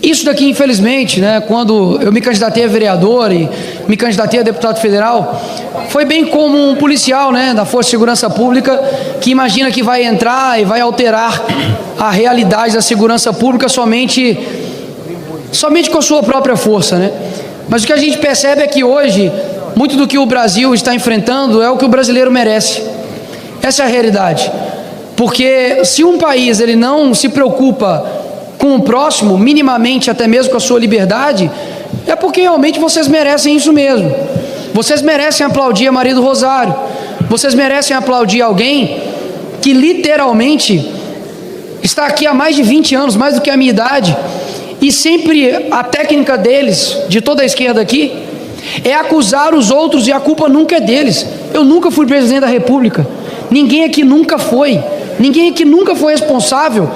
Isso daqui, infelizmente, né, quando eu me candidatei a vereador e me candidatei a deputado federal, foi bem como um policial, né, da Força de Segurança Pública que imagina que vai entrar e vai alterar a realidade da segurança pública somente com a sua própria força, né? Mas o que a gente percebe é que hoje, muito do que o Brasil está enfrentando é o que o brasileiro merece. Essa é a realidade. Porque se um país ele não se preocupa com o próximo, minimamente até mesmo com a sua liberdade, é porque realmente vocês merecem isso mesmo. Vocês merecem aplaudir a Maria do Rosário. Vocês merecem aplaudir alguém que literalmente está aqui há mais de 20 anos, mais do que a minha idade, e sempre a técnica deles, de toda a esquerda aqui, é acusar os outros e a culpa nunca é deles. Eu nunca fui presidente da República. Ninguém aqui nunca foi. Ninguém aqui nunca foi responsável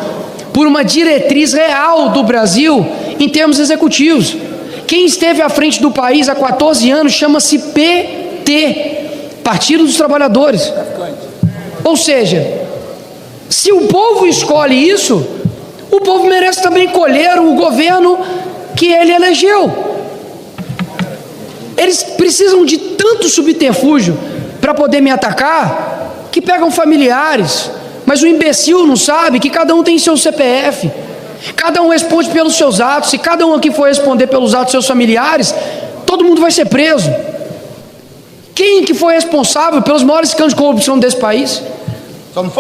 por uma diretriz real do Brasil em termos executivos. Quem esteve à frente do país há 14 anos chama-se PT, Partido dos Trabalhadores. Ou seja, se o povo escolhe isso, o povo merece também colher o governo que ele elegeu. Eles precisam de tanto subterfúgio para poder me atacar, que pegam familiares, mas o imbecil não sabe que cada um tem seu CPF, cada um responde pelos seus atos. Se cada um aqui for responder pelos atos dos seus familiares, todo mundo vai ser preso. Quem que foi responsável pelos maiores escândalos de corrupção desse país?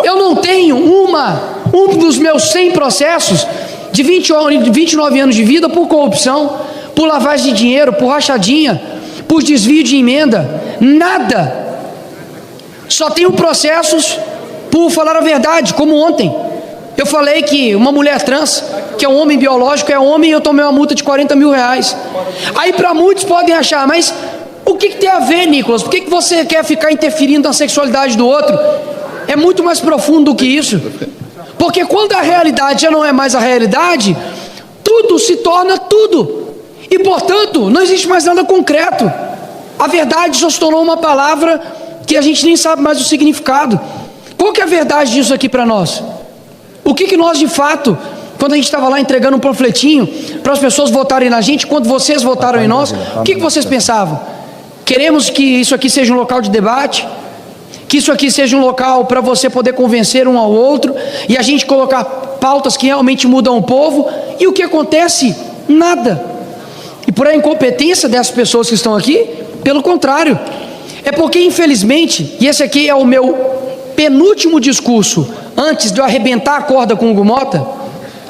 Eu não tenho um dos meus 100 processos de 29 anos de vida por corrupção, por lavagem de dinheiro, por rachadinha, por desvio de emenda, nada. Só tenho processos por falar a verdade, como ontem. Eu falei que uma mulher trans, que é um homem biológico, é homem, e eu tomei uma multa de 40 mil reais. Aí para muitos podem achar, mas o que tem a ver, Nicolas? Por que você quer ficar interferindo na sexualidade do outro? É muito mais profundo do que isso. Porque quando a realidade já não é mais a realidade, tudo se torna tudo. E portanto, não existe mais nada concreto. A verdade só se tornou uma palavra que a gente nem sabe mais o significado. Qual que é a verdade disso aqui para nós? O que nós de fato, quando a gente estava lá entregando um panfletinho para as pessoas votarem na gente, quando vocês votaram em nós, o que vocês pensavam? Queremos que isso aqui seja um local de debate, que isso aqui seja um local para você poder convencer um ao outro, e a gente colocar pautas que realmente mudam o povo, e o que acontece? Nada. E por a incompetência dessas pessoas que estão aqui, pelo contrário, é porque infelizmente, e esse aqui é o meu penúltimo discurso, antes de eu arrebentar a corda com o Hugo Mota,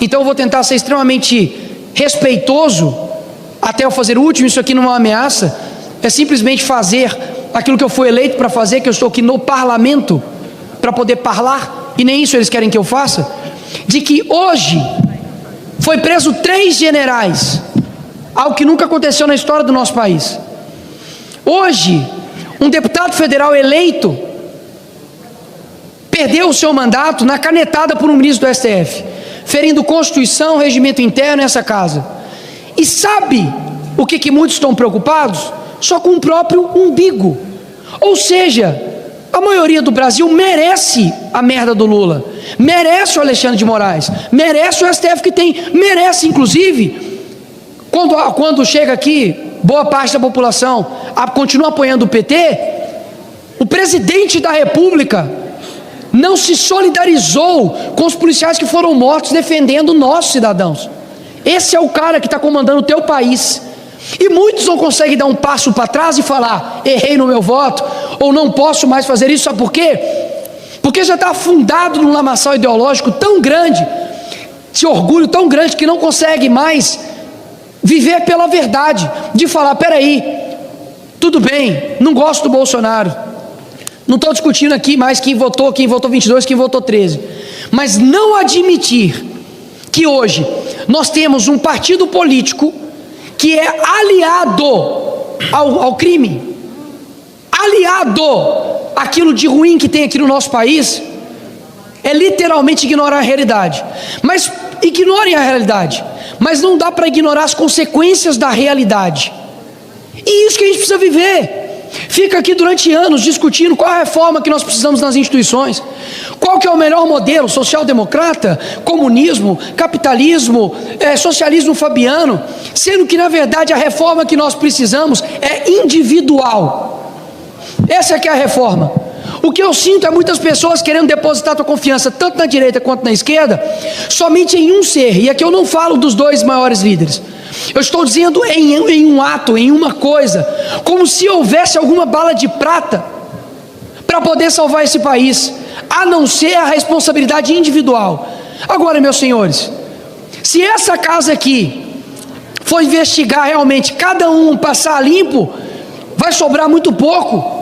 então eu vou tentar ser extremamente respeitoso, até eu fazer o último. Isso aqui não é uma ameaça, é simplesmente fazer aquilo que eu fui eleito para fazer, que eu estou aqui no parlamento para poder falar, e nem isso eles querem que eu faça, de que hoje foi preso 3 generais, algo que nunca aconteceu na história do nosso país. Hoje, um deputado federal eleito perdeu o seu mandato na canetada por um ministro do STF, ferindo Constituição, regimento interno nessa casa. E sabe o que muitos estão preocupados? Só com o próprio umbigo. Ou seja, a maioria do Brasil merece a merda do Lula, merece o Alexandre de Moraes, merece o STF que tem, merece inclusive, quando chega aqui, boa parte da população continua apoiando o PT, o presidente da República não se solidarizou com os policiais que foram mortos defendendo nossos cidadãos. Esse é o cara que está comandando o teu país. E muitos não conseguem dar um passo para trás e falar: errei no meu voto, ou não posso mais fazer isso. Sabe por quê? Porque já está afundado num lamaçal ideológico tão grande, esse orgulho tão grande, que não consegue mais viver pela verdade, de falar: peraí, tudo bem, não gosto do Bolsonaro, não estou discutindo aqui mais quem votou 22, quem votou 13, mas não admitir que hoje nós temos um partido político que é aliado ao crime, aliado àquilo de ruim que tem aqui no nosso país, é literalmente ignorar a realidade. Mas ignorem a realidade, mas não dá para ignorar as consequências da realidade. E isso que a gente precisa viver. Fica aqui durante anos discutindo qual a reforma que nós precisamos nas instituições, qual que é o melhor modelo, social-democrata, comunismo, capitalismo, socialismo fabiano, sendo que na verdade a reforma que nós precisamos é individual. Essa é que é a reforma. O que eu sinto é muitas pessoas querendo depositar sua confiança, tanto na direita quanto na esquerda, somente em um ser, e aqui eu não falo dos dois maiores líderes, eu estou dizendo em um ato, em uma coisa, como se houvesse alguma bala de prata para poder salvar esse país, a não ser a responsabilidade individual. Agora, meus senhores, se essa casa aqui for investigar realmente, cada um passar limpo, vai sobrar muito pouco.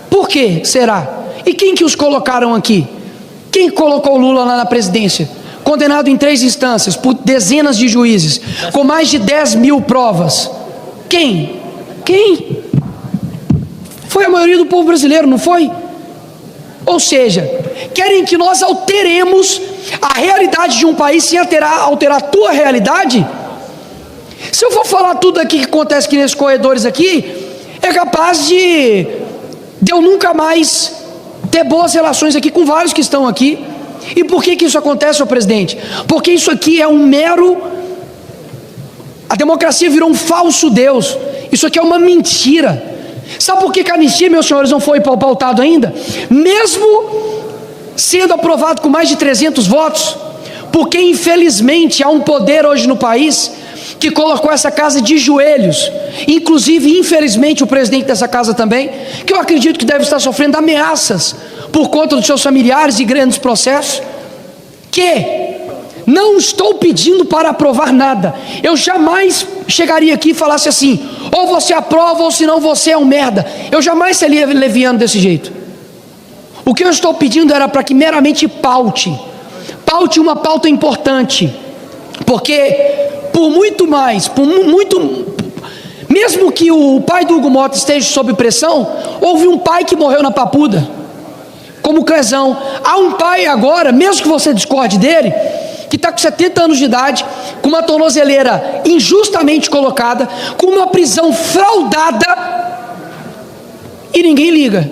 Por que será? E quem que os colocaram aqui? Quem colocou Lula lá na presidência? Condenado em 3 instâncias, por dezenas de juízes, com mais de 10 mil provas. Quem? Foi a maioria do povo brasileiro, não foi? Ou seja, querem que nós alteremos a realidade de um país sem alterar a tua realidade? Se eu for falar tudo aqui que acontece aqui nesses corredores aqui, é capaz de eu nunca mais ter boas relações aqui com vários que estão aqui. E por que isso acontece, senhor presidente? Porque isso aqui é a democracia virou um falso Deus. Isso aqui é uma mentira. Sabe por que a anistia, meus senhores, não foi pautado ainda? Mesmo sendo aprovado com mais de 300 votos, porque infelizmente há um poder hoje no país que colocou essa casa de joelhos, inclusive infelizmente o presidente dessa casa também, que eu acredito que deve estar sofrendo ameaças por conta dos seus familiares e grandes processos, que não estou pedindo para aprovar nada. Eu jamais chegaria aqui e falasse assim, ou você aprova ou senão você é um merda. Eu jamais seria leviano desse jeito. O que eu estou pedindo era para que meramente paute uma pauta importante, porque por muito mais, mesmo que o pai do Hugo Mota esteja sob pressão, houve um pai que morreu na Papuda, como Clezão. Há um pai agora, mesmo que você discorde dele, que está com 70 anos de idade, com uma tornozeleira injustamente colocada, com uma prisão fraudada, e ninguém liga.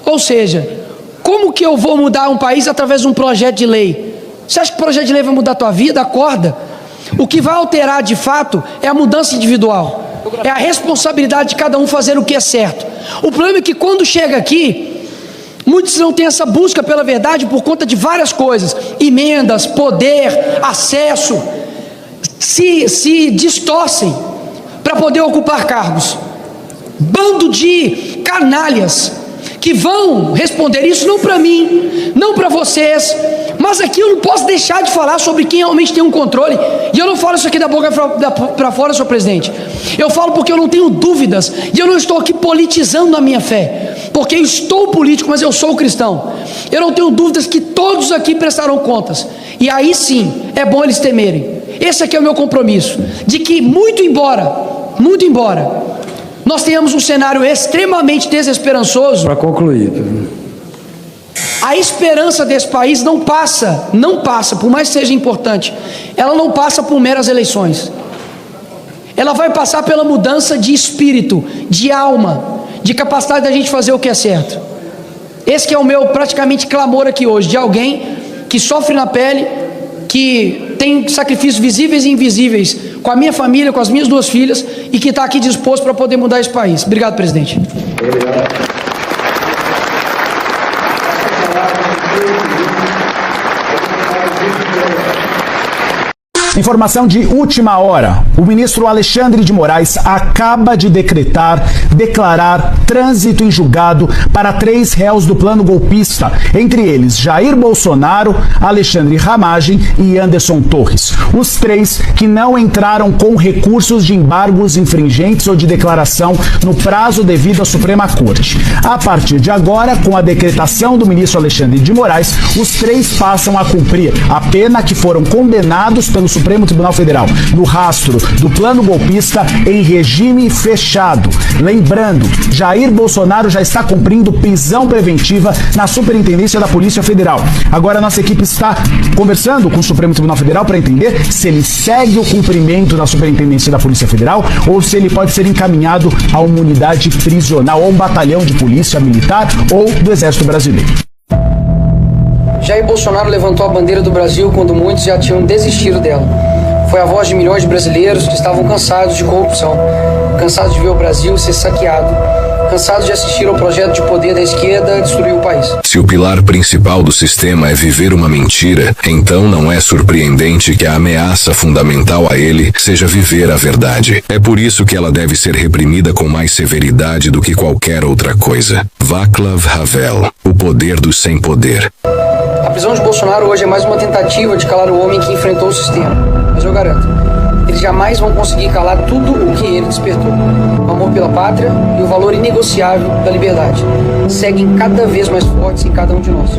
Ou seja, como que eu vou mudar um país através de um projeto de lei? Você acha que o projeto de lei vai mudar a tua vida? Acorda. O que vai alterar de fato é a mudança individual, é a responsabilidade de cada um fazer o que é certo. O problema é que quando chega aqui, muitos não têm essa busca pela verdade por conta de várias coisas, emendas, poder, acesso, se distorcem para poder ocupar cargos. Bando de canalhas que vão responder isso não para mim, não para vocês, mas aqui eu não posso deixar de falar sobre quem realmente tem um controle. E eu não falo isso aqui da boca para fora, senhor presidente. Eu falo porque eu não tenho dúvidas, e eu não estou aqui politizando a minha fé, porque eu estou político, mas eu sou cristão. Eu não tenho dúvidas que todos aqui prestarão contas, e aí sim é bom eles temerem. Esse aqui é o meu compromisso, de que muito embora nós tenhamos um cenário extremamente desesperançoso. Para concluir, a esperança desse país não passa, por mais que seja importante, ela não passa por meras eleições. Ela vai passar pela mudança de espírito, de alma, de capacidade da gente fazer o que é certo. Esse que é o meu praticamente clamor aqui hoje, de alguém que sofre na pele, que tem sacrifícios visíveis e invisíveis com a minha família, com as minhas 2 filhas, e que está aqui disposto para poder mudar esse país. Obrigado, presidente. obrigado. Informação de última hora. O ministro Alexandre de Moraes acaba de declarar trânsito em julgado para 3 réus do plano golpista, entre eles Jair Bolsonaro, Alexandre Ramagem e Anderson Torres. Os 3 que não entraram com recursos de embargos infringentes ou de declaração no prazo devido à Suprema Corte. A partir de agora, com a decretação do ministro Alexandre de Moraes, os 3 passam a cumprir a pena que foram condenados pelo Supremo Supremo Tribunal Federal no rastro do plano golpista em regime fechado. Lembrando, Jair Bolsonaro já está cumprindo prisão preventiva na Superintendência da Polícia Federal. Agora a nossa equipe está conversando com o Supremo Tribunal Federal para entender se ele segue o cumprimento da Superintendência da Polícia Federal ou se ele pode ser encaminhado a uma unidade prisional ou um batalhão de polícia militar ou do Exército Brasileiro. Jair Bolsonaro levantou a bandeira do Brasil quando muitos já tinham desistido dela. Foi a voz de milhões de brasileiros que estavam cansados de corrupção, cansados de ver o Brasil ser saqueado, cansados de assistir ao projeto de poder da esquerda destruir o país. Se o pilar principal do sistema é viver uma mentira, então não é surpreendente que a ameaça fundamental a ele seja viver a verdade. É por isso que ela deve ser reprimida com mais severidade do que qualquer outra coisa. Václav Havel, o poder do sem poder. A prisão de Bolsonaro hoje é mais uma tentativa de calar o homem que enfrentou o sistema. Mas eu garanto, eles jamais vão conseguir calar tudo o que ele despertou. O amor pela pátria e o valor inegociável da liberdade seguem cada vez mais fortes em cada um de nós.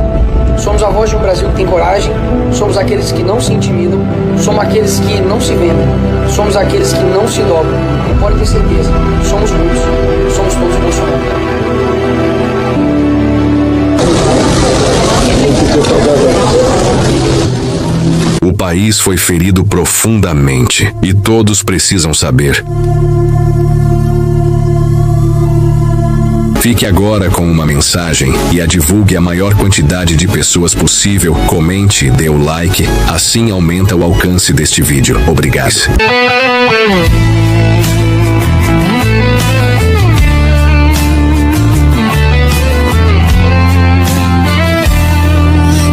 Somos a voz de um Brasil que tem coragem, somos aqueles que não se intimidam, somos aqueles que não se vendem, somos aqueles que não se dobram. E pode ter certeza, somos muitos, somos todos Bolsonaro. O país foi ferido profundamente e todos precisam saber. Fique agora com uma mensagem e a divulgue a maior quantidade de pessoas possível. Comente e dê o like, assim aumenta o alcance deste vídeo. Obrigado.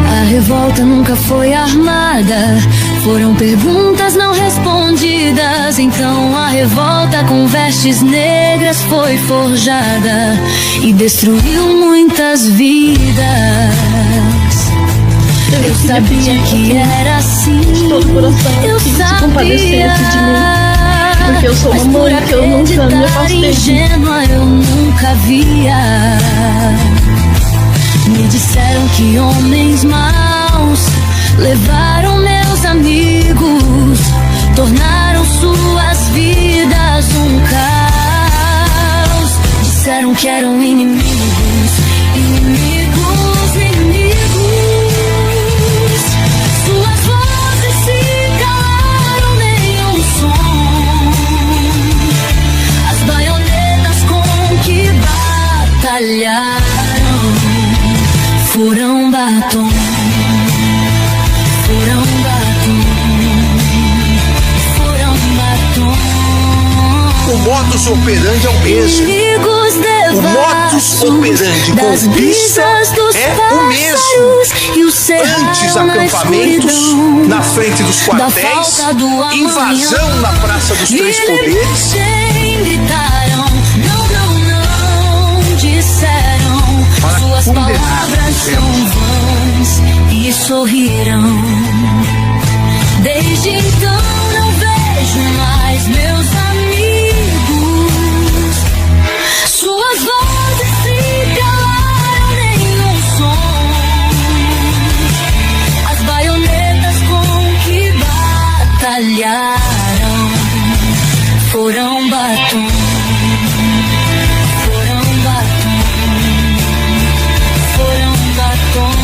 A revolta nunca foi armada, foram perguntas não respondidas. Então a revolta com vestes negras foi forjada e destruiu muitas vidas. Eu sabia que era assim, eu sabia, porque eu sou uma mãe que eu nunca me afastei. Ingênua eu nunca via. Me disseram que homens maus levaram meus amigos, tornaram suas vidas um caos. Disseram que eram inimigos, inimigos, inimigos. Suas vozes se calaram, nenhum som. As baionetas com que batalharam foram batom, foram batom, foram batom. O modus operandi é o mesmo. O modus operandi golpista é o mesmo. Antes acampamentos na frente dos quartéis, invasão na Praça dos Três Poderes. Gritaram, não, não, disseram, suas palavras são vãs e sorriram. Desde então não vejo mais meus amigos. Suas vozes se calaram, nenhum som. As baionetas com que batalharam foram batom, foram batom, foram batom.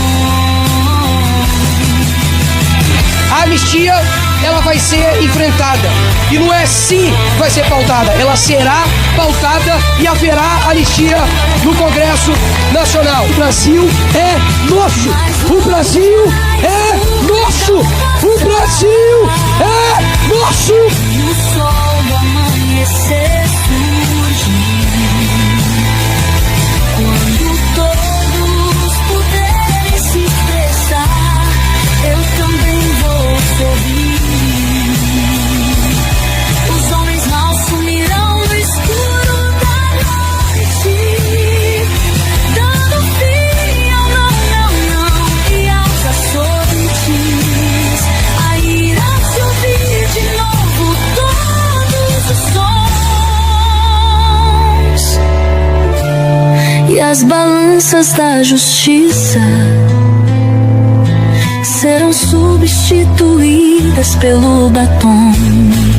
A anistia, ela vai ser enfrentada. E não é se vai ser pautada, ela será pautada e haverá anistia no Congresso Nacional. O Brasil é nosso! O Brasil é nosso! O Brasil é nosso! E o sol do amanhecer surge quando todos puderem se expressar. Eu também vou sorrir. Os homens maus sumirão no escuro da noite, dando fim ao não e aos açoites. A ira se ouvir de novo todos os sons, e as balanças da justiça serão substituídas pelo batom.